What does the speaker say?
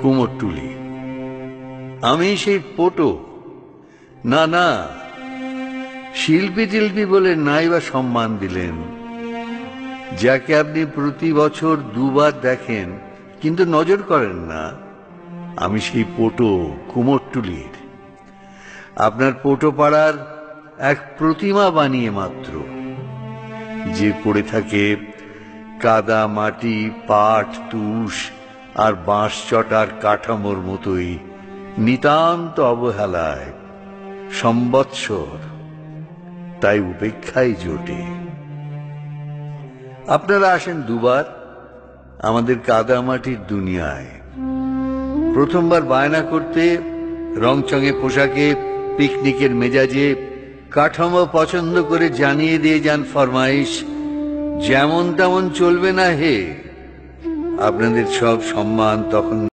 কুমোরটুলি। আমি সেই পটো না, না, শিল্পী টিল্পী বলে নাই বা সম্মান দিলেন, যাকে আপনি প্রতি বছর দুবার দেখেন কিন্তু নজর করেন না। আমি সেই পটো কুমোরটুলির, আপনার পটো পাড়ার এক প্রতিমা বানিয়ে মাত্র, যে পড়ে থাকে কাদা মাটি পাট তুষ আর বাঁশ চটার কাঠামোর মতোই নিতান্ত অবহেলায় সম্বৎসর, তাই উপেক্ষাই জোটে। আপনারা আসেন দুবার আমাদের কাদামাটির দুনিয়ায়। প্রথমবার বায়না করতে রংচঙে পোশাকে পিকনিকের মেজাজে কাঠামো পছন্দ করে জানিয়ে দিয়ে যান ফরমাইশ, যেমন তেমন চলবে না হে। আপনাদের সব সম্মান তখন